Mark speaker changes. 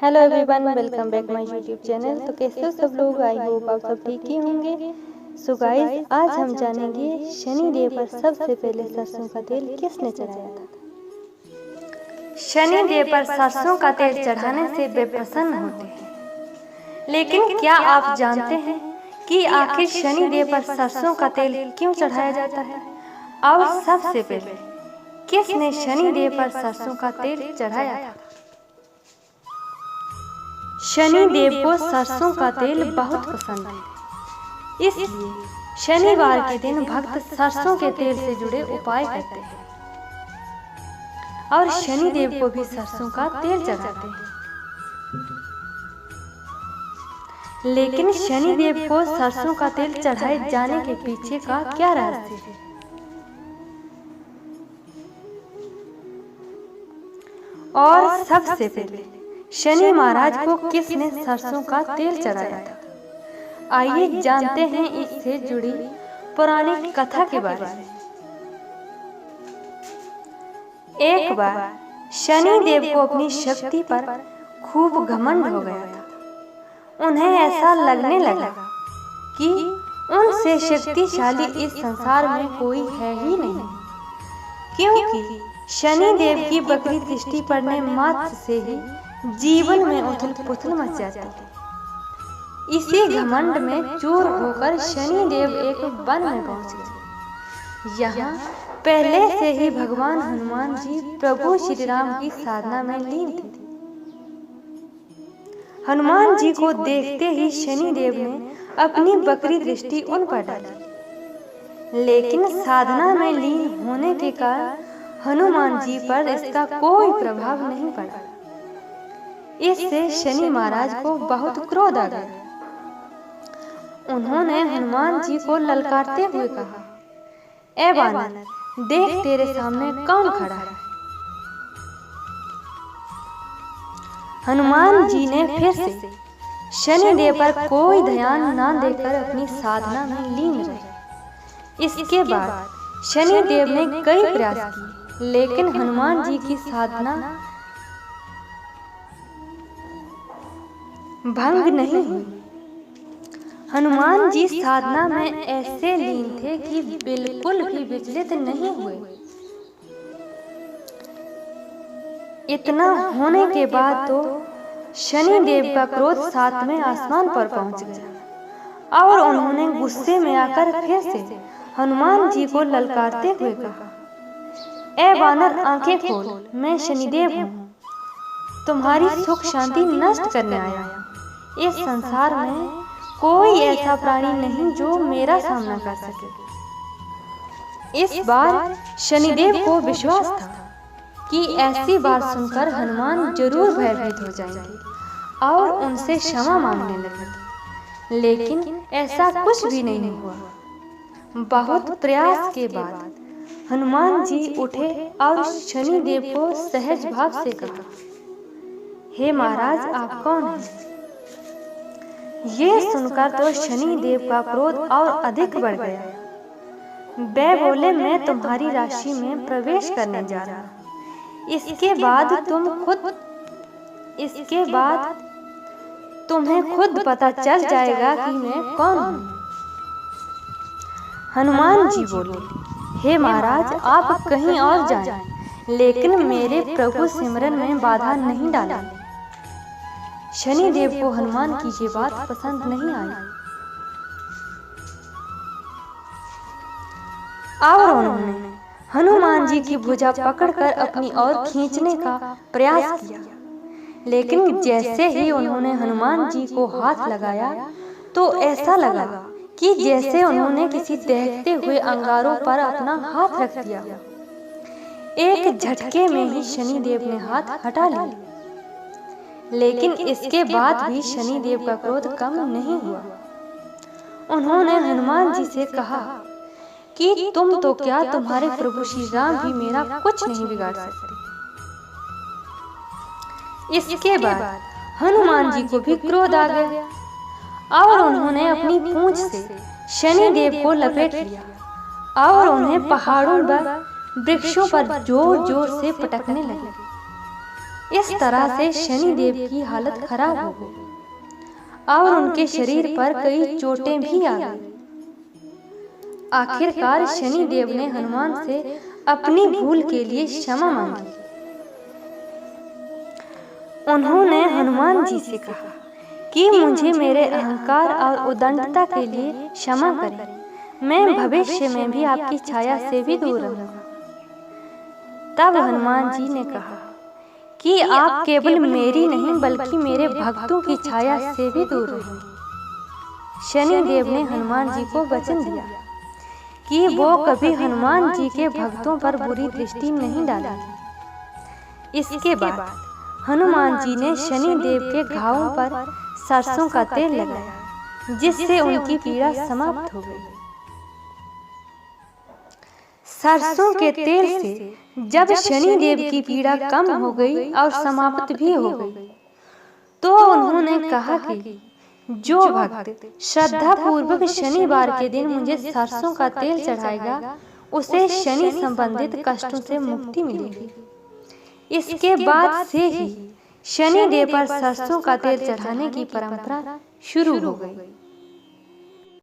Speaker 1: Hello everyone, welcome back my YouTube channel. तो कैसे हो सब लोग? आई होप आप सब ठीक ही होंगे। सो गाइस, आज हम जानेंगे शनि देव पर सबसे पहले सरसों का तेल किसने चढ़ाया था। शनि देव पर सरसों का तेल चढ़ाने से वे प्रसन्न होते हैं, लेकिन क्या आप जानते हैं कि आखिर शनि देव पर सरसों का तेल क्यों चढ़ाया जाता है? और सबसे पहले किसने शनि देव पर सरसों का तेल चढ़ाया था? शनि देव को सरसों का तेल बहुत पसंद है, इसलिए शनिवार के दिन भक्त सरसों के तेल से जुड़े उपाय करते हैं और शनि देव को भी सरसों का तेल चढ़ाते हैं। लेकिन शनि देव को सरसों का तेल चढ़ाए जाने के पीछे का क्या रहस्य है? और सबसे पहले शनि महाराज को किसने सरसों का तेल चढ़ाया था? आइए जानते हैं इससे जुड़ी पौराणिक कथा के बारे में। एक बार शनि देव को अपनी शक्ति पर खूब घमंड हो गया था। उन्हें ऐसा लगने लगा कि उनसे शक्तिशाली इस संसार में कोई है ही नहीं, क्योंकि शनि देव की बकरी दृष्टि पड़ने मात्र से ही जीवन में उथल पुथल मच जाती है। इसी घमंड में चूर होकर शनि देव एक वन में पहुंच गए। यहाँ पहले से ही भगवान हनुमान जी प्रभु श्री राम की साधना में लीन थे। हनुमान जी को देखते ही शनि देव ने अपनी बकरी दृष्टि उन पर डाली, लेकिन साधना में लीन होने के कारण हनुमान जी पर इसका कोई प्रभाव नहीं पड़ा। इससे शनि महाराज को बहुत क्रोध आ गया। उन्होंने हनुमान जी को ललकारते हुए कहा, ए बानर, देख तेरे सामने कौन खड़ा है। हनुमान जी ने फिर से शनि देव पर कोई ध्यान न देकर अपनी साधना में लीन रहे। इसके बाद शनि देव ने कई प्रयास किए, लेकिन हनुमान जी की साधना भंग नहीं हुई। हनुमान जी साधना में ऐसे लीन थे कि बिल्कुल भी विचलित नहीं हुए। इतना होने के बाद तो शनि देव का क्रोध सातवें आसमान पर पहुंच गया और उन्होंने गुस्से में आकर फिर से हनुमान जी को ललकारते हुए कहा, ए वानर, आंखें खोल, मैं शनिदेव हूँ, तुम्हारी सुख शांति नष्ट करने आया हूँ। इस संसार में कोई ऐसा प्राणी नहीं जो मेरा सामना कर सके। इस बार शनिदेव को विश्वास था कि ऐसी बात सुनकर हनुमान जरूर भयभीत हो जाएंगे और उनसे क्षमा मांगने लगेंगे, लेकिन ऐसा कुछ भी नहीं हुआ। बहुत प्रयास के बाद हनुमान जी उठे और शनि देव को सहज भाव से कहा, हे महाराज, आप कौन हैं? ये सुनकर तो शनि देव का क्रोध और अधिक बढ़ गया। वे बोले, मैं तुम्हारी राशि में प्रवेश करने जा रहा हूँ। इसके बाद तुम्हें खुद पता चल जाएगा कि मैं कौन हूँ। हनुमान जी बोले, हे महाराज, आप कहीं और जाएं, लेकिन मेरे प्रभु सिमरन में बाधा नहीं डालें। शनि देव को हनुमान की ये बात पसंद नहीं आई और उन्होंने हनुमान जी की भुजा पकड़कर अपनी ओर खींचने का प्रयास किया, लेकिन जैसे ही उन्होंने हनुमान जी को हाथ लगाया तो ऐसा लगा कि जैसे उन्होंने किसी दहकते हुए अंगारों पर अपना हाथ रख दिया। एक झटके में ही शनि देव ने हाथ हटा लिया, लेकिन इसके बाद भी शनि देव का क्रोध कम नहीं हुआ। उन्होंने हनुमान जी से कहा कि तुम तो क्या, तुम्हारे प्रभु श्री राम भी मेरा कुछ नहीं बिगाड़ सकते। इसके बाद हनुमान जी को भी क्रोध आ गया और उन्होंने अपनी पूंछ से शनि देव को लपेट लिया और उन्हें पहाड़ों पर, वृक्षों पर जोर जोर से पटकने लगे। इस तरह से शनिदेव की हालत खराब हो गई और उनके शरीर पर कई चोटें भी आ गई। आखिरकार शनिदेव ने हनुमान से अपनी भूल के लिए क्षमा मांगी। उन्होंने हनुमान जी से कहा कि मुझे मेरे अहंकार और उद्दंडता के लिए क्षमा करें। मैं भविष्य में भी आपकी छाया से भी दूर रहूंगा। तब हनुमान जी ने कहा कि आप केवल मेरी नहीं बल्कि मेरे भक्तों की छाया से भी दूर रहेंगे। शनिदेव ने हनुमान जी को वचन दिया कि वो कभी हनुमान जी के भक्तों पर बुरी दृष्टि नहीं डालेंगे। इसके बाद हनुमान जी ने शनिदेव के घावों पर सरसों का तेल लगाया, जिससे उनकी पीड़ा समाप्त हो गई। सरसों के तेल से जब शनिदेव की पीड़ा कम हो गई और समाप्त भी हो गई, तो उन्होंने कहा कि जो भक्त श्रद्धा पूर्वक शनिवार के दिन मुझे सरसों का तेल चढ़ाएगा, उसे शनि संबंधित कष्टों से मुक्ति मिलेगी। इसके बाद से ही शनिदेव पर सरसों का तेल चढ़ाने की परंपरा शुरू हो गई।